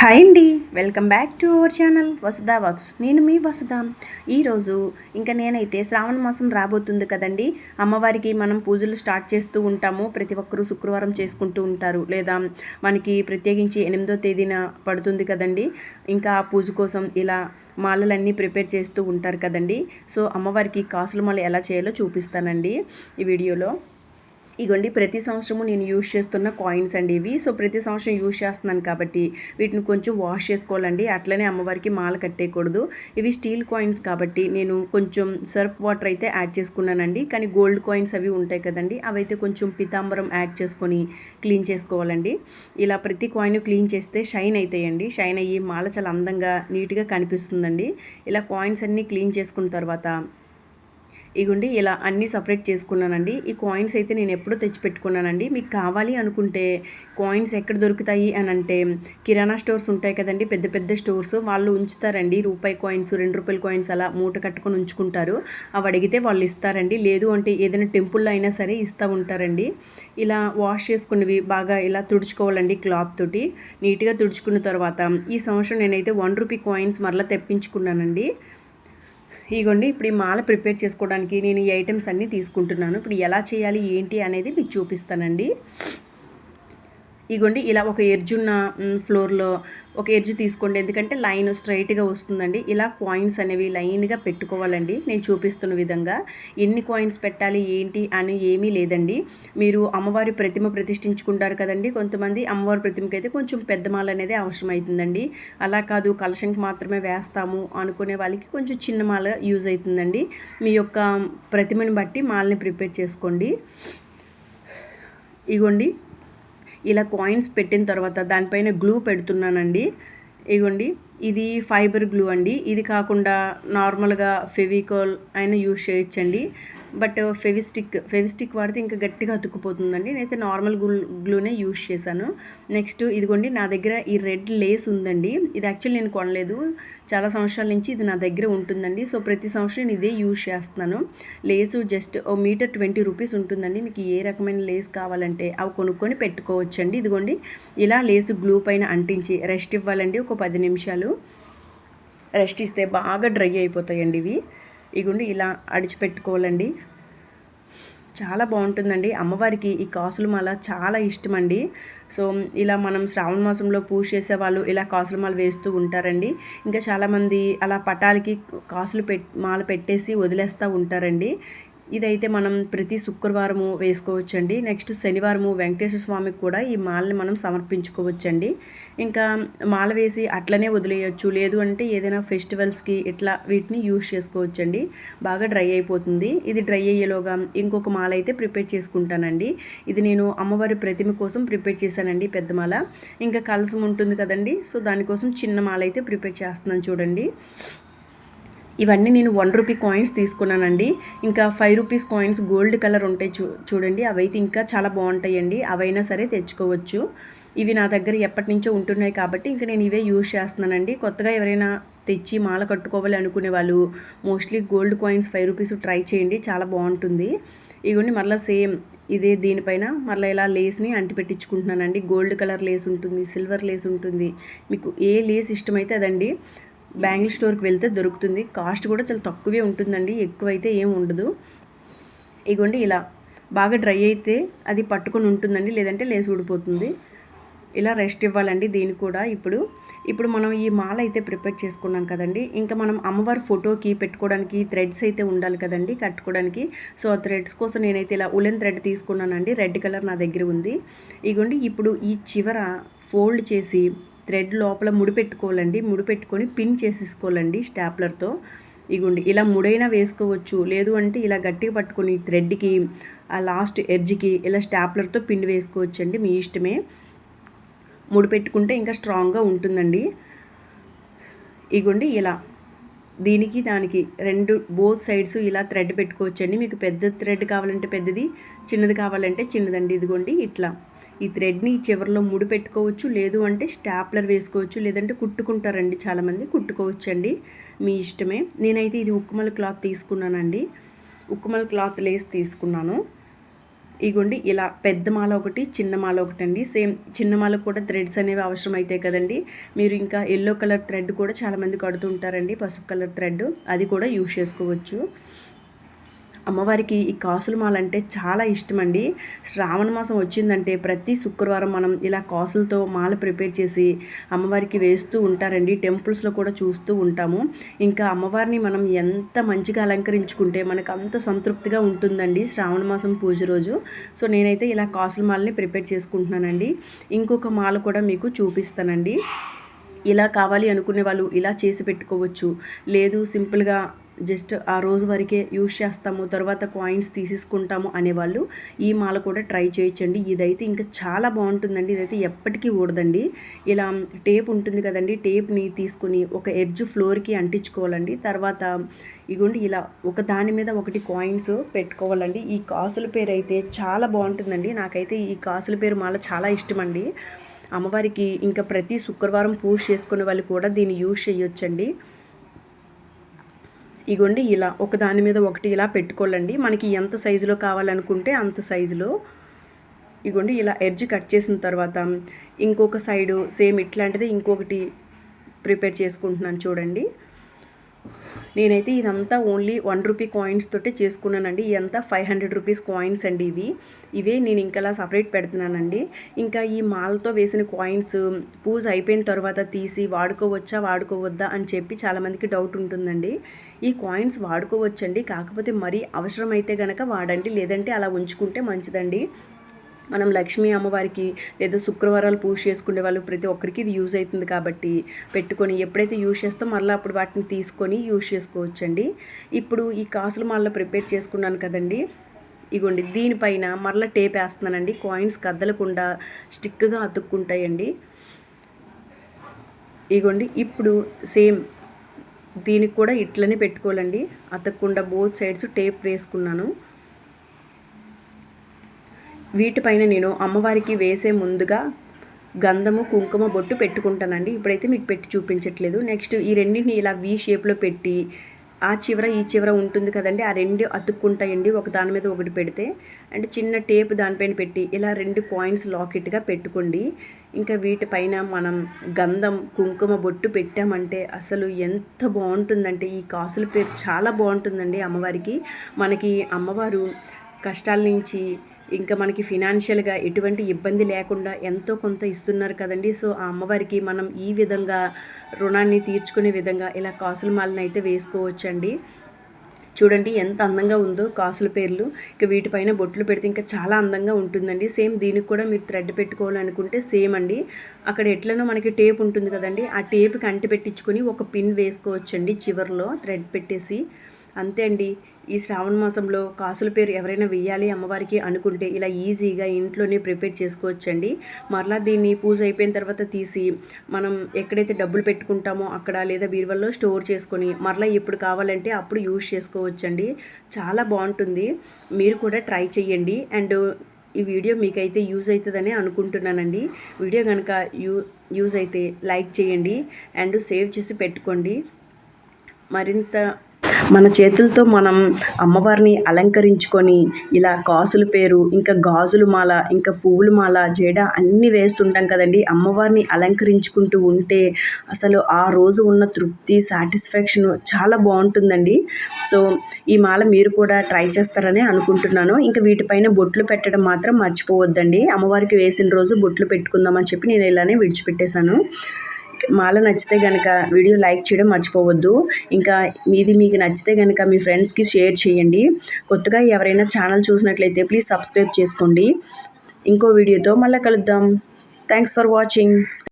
Hi అండి, welcome back to our channel Vasudha works. నేను మీ వసుదా. ఈరోజు ఇంకా నేనైతే శ్రావణ మాసం రాబోతుంది కదండి. అమ్మవారికి మనం పూజలు స్టార్ట్ చేస్తూ ఉంటాము. ప్రతి ఒక్కరూ శుక్రవారం చేసుకుంటూ ఉంటారు, లేదా మనకి ప్రత్యేకించి 8వ తేదీన పడుతుంది కదండి. ఇంకా ఆ పూజ కోసం ఇలా మాలలన్నీ ప్రిపేర్ చేస్తూ ఉంటారు కదండి. సో అమ్మవారికి కాసుల మాల ఎలా చేయాలో చూపిస్తానండి ఈ వీడియోలో. ఇగోండి, ప్రతి సంవత్సరము నేను యూజ్ చేస్తున్న కాయిన్స్ అండి ఇవి. సో ప్రతి సంవత్సరం యూజ్ చేస్తున్నాను కాబట్టి వీటిని కొంచెం వాష్ చేసుకోవాలండి. అట్లనే అమ్మవారికి మాల కట్టేయకూడదు. ఇవి స్టీల్ కాయిన్స్ కాబట్టి నేను కొంచెం సర్ఫ్ వాటర్ అయితే యాడ్ చేసుకున్నానండి. కానీ గోల్డ్ కాయిన్స్ అవి ఉంటాయి కదండి, అవైతే కొంచెం పితాంబరం యాడ్ చేసుకొని క్లీన్ చేసుకోవాలండి. ఇలా ప్రతి కాయిన్ క్లీన్ చేస్తే షైన్ అవుతాయండి. షైన్ అయ్యి మాల చాలా అందంగా నీట్గా కనిపిస్తుందండి. ఇలా కాయిన్స్ అన్నీ క్లీన్ చేసుకున్న తర్వాత ఇగుండి ఇలా అన్నీ సపరేట్ చేసుకున్నానండి. ఈ కాయిన్స్ అయితే నేను ఎప్పుడూ తెచ్చిపెట్టుకున్నానండి. మీకు కావాలి అనుకుంటే కాయిన్స్ ఎక్కడ దొరుకుతాయి అని అంటే కిరాణా స్టోర్స్ ఉంటాయి కదండి, పెద్ద పెద్ద స్టోర్స్, వాళ్ళు ఉంచుతారండి. రూపాయి కాయిన్స్, 2 రూపాయల కాయిన్స్ అలా మూట కట్టుకొని ఉంచుకుంటారు. అవి అడిగితే వాళ్ళు ఇస్తారండి. లేదు అంటే ఏదైనా టెంపుల్లో అయినా సరే ఇస్తూ ఉంటారండి. ఇలా వాష్ చేసుకున్నవి బాగా ఇలా తుడుచుకోవాలండి క్లాత్ తోటి. నీట్గా తుడుచుకున్న తర్వాత ఈ సంవత్సరం నేనైతే 1 రూపీ కాయిన్స్ మరలా తెప్పించుకున్నానండి. ఇగోండి, ఇప్పుడు ఈ మాల ప్రిపేర్ చేసుకోవడానికి నేను ఈ ఐటమ్స్ అన్నీ తీసుకుంటున్నాను. ఇప్పుడు ఎలా చేయాలి ఏంటి అనేది మీకు చూపిస్తానండి. ఇగోండి, ఇలా ఒక ఎడ్జున్న ఫ్లోర్లో ఒక ఎడ్జ్ తీసుకోండి, ఎందుకంటే లైన్ స్ట్రైట్గా వస్తుందండి. ఇలా కాయిన్స్ అనేవి లైన్గా పెట్టుకోవాలండి. నేను చూపిస్తున్న విధంగా ఎన్ని కాయిన్స్ పెట్టాలి ఏంటి అని ఏమీ లేదండి. మీరు అమ్మవారి ప్రతిమ ప్రతిష్ఠించుకుంటారు కదండి, కొంతమంది అమ్మవారి ప్రతిమకి అయితే కొంచెం పెద్ద మాల అనేది అవసరమవుతుందండి. అలా కాదు, కలశంకి మాత్రమే వేస్తాము అనుకునే వాళ్ళకి కొంచెం చిన్న మాల యూజ్ అవుతుందండి. మీ యొక్క ప్రతిమని బట్టి మాలని ప్రిపేర్ చేసుకోండి. ఇగోండి, ఇలా కాయిన్స్ పెట్టిన తర్వాత దానిపైన గ్లూ పెడుతున్నానండి. ఇగోండి, ఇది ఫైబర్ గ్లూ అండి. ఇది కాకుండా నార్మల్గా ఫెవికాల్ అయినా యూజ్ చేయొచ్చండి. బట్ ఫెవిస్టిక్ వాడితే ఇంకా గట్టిగా అతుక్కుపోతుందండి. నేనైతే నార్మల్ గ్లూనే యూజ్ చేశాను. నెక్స్ట్ ఇదిగోండి, నా దగ్గర ఈ రెడ్ లేస్ ఉందండి. ఇది యాక్చువల్లీ నేను కొనలేదు, చాలా సంవత్సరాల నుంచి ఇది నా దగ్గర ఉంటుందండి. సో ప్రతి సంవత్సరం నేను ఇదే యూజ్ చేస్తున్నాను. లేసు జస్ట్ ఓ మీటర్ 20 రూపీస్ ఉంటుందండి. మీకు ఏ రకమైన లేస్ కావాలంటే అవి కొనుక్కొని పెట్టుకోవచ్చండి. ఇదిగోండి, ఇలా లేసు గ్లూ పైన అంటించి రెస్ట్ ఇవ్వాలండి. ఒక 10 నిమిషాలు రెస్ట్ ఇస్తే బాగా డ్రై అయిపోతాయండి ఇవి. ఇగుండి ఇలా అడిచిపెట్టుకోవాలండి. చాలా బాగుంటుందండి. అమ్మవారికి ఈ కాసుల మాల చాలా ఇష్టమండి. సో ఇలా మనం శ్రావణ మాసంలో పూజ చేసేవాళ్ళు ఇలా కాసుల మాల వేస్తూ ఉంటారండి. ఇంకా చాలామంది అలా పటాలకి కాసులు మాల పెట్టేసి వదిలేస్తూ ఉంటారండి. ఇదైతే మనం ప్రతి శుక్రవారము వేసుకోవచ్చండి. నెక్స్ట్ శనివారము వెంకటేశ్వర స్వామికి కూడా ఈ మాలని మనం సమర్పించుకోవచ్చండి. ఇంకా మాల వేసి అట్లనే వదిలేయచ్చు, లేదు అంటే ఏదైనా ఫెస్టివల్స్కి ఇట్లా వీటిని యూజ్ చేసుకోవచ్చండి. బాగా డ్రై అయిపోతుంది. ఇది డ్రై అయ్యేలోగా ఇంకొక మాల అయితే ప్రిపేర్ చేసుకుంటానండి. ఇది నేను అమ్మవారి ప్రతిమ కోసం ప్రిపేర్ చేశానండి, పెద్ద మాల. ఇంకా కలసం ఉంటుంది కదండి, సో దానికోసం చిన్న మాల అయితే ప్రిపేర్ చేస్తున్నాను చూడండి. ఇవన్నీ నేను 1 రూపీ కాయిన్స్ తీసుకున్నానండి. ఇంకా 5 రూపీస్ కాయిన్స్ గోల్డ్ కలర్ ఉంటాయి చూడండి, అవైతే ఇంకా చాలా బాగుంటాయండి. అవైనా సరే తెచ్చుకోవచ్చు. ఇవి నా దగ్గర ఎప్పటి నుంచో ఉంటున్నాయి కాబట్టి ఇంకా నేను ఇవే యూజ్ చేస్తున్నానండి. కొత్తగా ఎవరైనా తెచ్చి మాల కట్టుకోవాలి అనుకునే వాళ్ళు mostly gold coins 5 rupees try చేయండి, చాలా బాగుంటుంది. ఇవన్నీ మళ్ళీ సేమ్ ఇదే దీనిపైన మళ్ళీ ఇలా లేస్ని అంటి పెట్టించుకుంటున్నానండి. గోల్డ్ కలర్ లేస్ ఉంటుంది, సిల్వర్ లేస్ ఉంటుంది, మీకు ఏ లేస్ ఇష్టమైతే అదండి. బ్యాంగిల్ స్టోర్కి వెళ్తే దొరుకుతుంది. కాస్ట్ కూడా చాలా తక్కువే ఉంటుందండి, ఎక్కువైతే ఏం ఉండదు. ఇగోండి, ఇలా బాగా డ్రై అయితే అది పట్టుకొని ఉంటుందండి, లేదంటే లేసి ఊడిపోతుంది. ఇలా రెస్ట్ ఇవ్వాలండి దీనికి కూడా. ఇప్పుడు మనం ఈ మాల అయితే ప్రిపేర్ చేసుకున్నాం కదండి. ఇంకా మనం అమ్మవారి ఫోటోకి పెట్టుకోవడానికి థ్రెడ్స్ అయితే ఉండాలి కదండి కట్టుకోవడానికి. సో ఆ థ్రెడ్స్ కోసం నేనైతే ఇలా ఉలెన్ థ్రెడ్ తీసుకున్నానండి. రెడ్ కలర్ నా దగ్గర ఉంది. ఇగోండి, ఇప్పుడు ఈ చివర ఫోల్డ్ చేసి థ్రెడ్ లోపల ముడిపెట్టుకోవాలండి. ముడిపెట్టుకొని పిన్ చేసేసుకోవాలండి స్టాప్లర్తో. ఇగోండి, ఇలా ముడైనా వేసుకోవచ్చు, లేదు అంటే ఇలా గట్టిగా పట్టుకొని థ్రెడ్కి ఆ లాస్ట్ ఎడ్జ్కి ఇలా స్టాప్లర్తో పిన్ వేసుకోవచ్చండి, మీ ఇష్టమే. ముడిపెట్టుకుంటే ఇంకా స్ట్రాంగ్గా ఉంటుందండి. ఇగోండి, ఇలా దీనికి దానికి బోత్ సైడ్స్ ఇలా థ్రెడ్ పెట్టుకోవచ్చండి. మీకు పెద్ద థ్రెడ్ కావాలంటే పెద్దది, చిన్నది కావాలంటే చిన్నదండి. ఇదిగోండి, ఇట్లా ఈ థ్రెడ్ని చివరిలో ముడి పెట్టుకోవచ్చు, లేదు అంటే స్టాప్లర్ వేసుకోవచ్చు, లేదంటే కుట్టుకుంటారండి చాలామంది, కుట్టుకోవచ్చండి, మీ ఇష్టమే. నేనైతే ఇది ఉక్కుమల క్లాత్ తీసుకున్నానండి. ఉక్కుమల క్లాత్ లేస్ తీసుకున్నాను. ఇగోండి ఇలా పెద్ద మాల ఒకటి, చిన్న మాల ఒకటండి. సేమ్ చిన్న మాలకు కూడా థ్రెడ్స్ అనేవి అవసరం అవుతాయి కదండి. మీరు ఇంకా ఎల్లో కలర్ థ్రెడ్ కూడా చాలామంది కడుతుంటారండి, పసుపు కలర్ థ్రెడ్, అది కూడా యూజ్ చేసుకోవచ్చు. అమ్మవారికి ఈ కాసుల మాల అంటే చాలా ఇష్టమండి. శ్రావణ మాసం వచ్చిందంటే ప్రతి శుక్రవారం మనం ఇలా కాసులతో మాల ప్రిపేర్ చేసి అమ్మవారికి వేస్తూ ఉంటారండి. టెంపుల్స్లో కూడా చూస్తూ ఉంటాము. ఇంకా అమ్మవారిని మనం ఎంత మంచిగా అలంకరించుకుంటే మనకు అంత సంతృప్తిగా ఉంటుందండి శ్రావణ మాసం పూజ రోజు. సో నేనైతే ఇలా కాసుల మాలని ప్రిపేర్ చేసుకుంటున్నానండి. ఇంకొక మాల కూడా మీకు చూపిస్తానండి. ఇలా కావాలి అనుకునే వాళ్ళు ఇలా చేసి పెట్టుకోవచ్చు. లేదు సింపుల్గా జస్ట్ ఆ రోజు వరకే యూజ్ చేస్తాము, తర్వాత కాయిన్స్ తీసేసుకుంటాము అనేవాళ్ళు ఈ మాల కూడా ట్రై చేయొచ్చండి. ఇదైతే ఇంకా చాలా బాగుంటుందండి. ఇదైతే ఎప్పటికీ ఊడదండి. ఇలా టేప్ ఉంటుంది కదండి, టేప్ని తీసుకుని ఒక ఎడ్జ్ ఫ్లోర్కి అంటించుకోవాలండి. తర్వాత ఇగోండి ఇలా ఒక దాని మీద ఒకటి కాయిన్స్ పెట్టుకోవాలండి. ఈ కాసుల పేరు అయితే చాలా బాగుంటుందండి. నాకైతే ఈ కాసుల పేరు మాల చాలా ఇష్టమండి. అమ్మవారికి ఇంకా ప్రతి శుక్రవారం పూజ చేసుకునే వాళ్ళు కూడా దీన్ని యూజ్ చేయొచ్చండి. ఇగోండి ఇలా ఒక దాని మీద ఒకటి ఇలా పెట్టుకోవాలండి. మనకి ఎంత సైజులో కావాలనుకుంటే అంత సైజులో. ఇగోండి ఇలా ఎడ్జ్ కట్ చేసిన తర్వాత ఇంకొక సైడు సేమ్ ఇట్లాంటిది ఇంకొకటి ప్రిపేర్ చేసుకుంటున్నాను చూడండి. నేనైతే ఇదంతా ఓన్లీ 1 రూపీ కాయిన్స్ తోటే చేసుకున్నానండి. ఇదంతా 500 రూపీస్ కాయిన్స్ అండి. ఇవే నేను ఇంకలా సపరేట్ పెడుతున్నానండి. ఇంకా ఈ మాలతో వేసిన కాయిన్స్ పూజ అయిపోయిన తర్వాత తీసి వాడుకోవచ్చా వాడుకోవద్దా అని చెప్పి చాలామందికి డౌట్ ఉంటుందండి. ఈ కాయిన్స్ వాడుకోవచ్చండి, కాకపోతే మరీ అవసరమైతే కనుక వాడండి, లేదంటే అలా ఉంచుకుంటే మంచిదండి. మనం లక్ష్మీ అమ్మవారికి లేదా శుక్రవారాలు పూజ చేసుకునే వాళ్ళు ప్రతి ఒక్కరికి ఇది యూజ్ అవుతుంది కాబట్టి పెట్టుకొని ఎప్పుడైతే యూజ్ చేస్తాం మళ్ళీ అప్పుడు వాటిని తీసుకొని యూజ్ చేసుకోవచ్చండి. ఇప్పుడు ఈ కాసుల మాల ప్రిపేర్ చేసుకున్నాను కదండి, ఇగోండి దీనిపైన మరలా టేప్ వేస్తున్నానండి. కాయిన్స్ కదలకుండా స్టిక్గా అతుక్కుంటాయండి. ఇగోండి ఇప్పుడు సేమ్ దీనికి కూడా ఇట్లనే పెట్టుకోవాలండి, అతకకుండా బోత్ సైడ్స్ టేప్ వేసుకున్నాను. వీటిపైన నేను అమ్మవారికి వేసే ముందుగా గంధము కుంకుమ బొట్టు పెట్టుకుంటానండి. ఇప్పుడైతే మీకు పెట్టి చూపించట్లేదు. నెక్స్ట్ ఈ రెండింటిని ఇలా వీ షేప్లో పెట్టి ఆ చివర ఈ చివర ఉంటుంది కదండి, ఆ రెండు అతుక్కుంటాయండి ఒక దాని మీద ఒకటి పెడితే. అంటే చిన్న టేప్ దానిపైన పెట్టి ఇలా 2 కాయిన్స్ లాకెట్గా పెట్టుకోండి. ఇంకా వీటిపైన మనం గంధం కుంకుమ బొట్టు పెట్టామంటే అసలు ఎంత బాగుంటుందంటే ఈ కాసుల పేరు చాలా బాగుంటుందండి అమ్మవారికి. మనకి అమ్మవారు కష్టాల నుంచి ఇంకా మనకి ఫినాన్షియల్గా ఎటువంటి ఇబ్బంది లేకుండా ఎంతో కొంత ఇస్తున్నారు కదండి. సో ఆ అమ్మవారికి మనం ఈ విధంగా రుణాన్ని తీర్చుకునే విధంగా ఇలా కాసుల మాలను అయితే వేసుకోవచ్చండి. చూడండి ఎంత అందంగా ఉందో కాసుల పేర్లు. ఇక వీటిపైన బొట్లు పెడితే ఇంకా చాలా అందంగా ఉంటుందండి. సేమ్ దీనికి కూడా మీరు థ్రెడ్ పెట్టుకోవాలనుకుంటే సేమ్ అండి, అక్కడ ఎట్లనో మనకి టేప్ ఉంటుంది కదండి, ఆ టేప్కి అంటి పెట్టించుకొని ఒక పిన్ వేసుకోవచ్చండి చివరిలో థ్రెడ్ పెట్టేసి. అంతే అండి. ఈ శ్రావణ మాసంలో కాసుల పేరు ఎవరైనా వెయ్యాలి అమ్మవారికి అనుకుంటే ఇలా ఈజీగా ఇంట్లోనే ప్రిపేర్ చేసుకోవచ్చండి. మరలా దీన్ని పూజ అయిపోయిన తర్వాత తీసి మనం ఎక్కడైతే డబ్బులు పెట్టుకుంటామో అక్కడ లేదా బీరువాలో స్టోర్ చేసుకొని మరలా ఎప్పుడు కావాలంటే అప్పుడు యూజ్ చేసుకోవచ్చండి. చాలా బాగుంటుంది, మీరు కూడా ట్రై చేయండి. అండ్ ఈ వీడియో మీకైతే యూజ్ అవుతుందని అనుకుంటున్నానండి. వీడియో కనుక యూజ్ అయితే లైక్ చేయండి అండ్ సేవ్ చేసి పెట్టుకోండి. మరింత మన చేతులతో మనం అమ్మవారిని అలంకరించుకొని ఇలా కాసుల పేరు ఇంకా గాజుల మాల ఇంకా పువ్వుల మాల జడ అన్నీ వేస్తుంటాం కదండి. అమ్మవారిని అలంకరించుకుంటూ ఉంటే అసలు ఆ రోజు ఉన్న తృప్తి సాటిస్ఫాక్షన్ చాలా బాగుంటుందండి. సో ఈ మాల మీరు కూడా ట్రై చేస్తారని అనుకుంటున్నాను. ఇంకా వీటిపైన బొట్లు పెట్టడం మాత్రం మర్చిపోవద్దండి. అమ్మవారికి వేసిన రోజు బొట్లు పెట్టుకుందామని చెప్పి నేను ఇలానే విడిచిపెట్టేశాను. మాల నచ్చితే కనుక వీడియో లైక్ చేయడం మర్చిపోవద్దు. ఇంకా మీకు నచ్చితే కనుక మీ ఫ్రెండ్స్కి షేర్ చేయండి. కొత్తగా ఎవరైనా ఛానల్ చూసినట్లయితే ప్లీజ్ సబ్స్క్రైబ్ చేసుకోండి. ఇంకో వీడియోతో మళ్ళీ కలుద్దాం. Thanks for watching.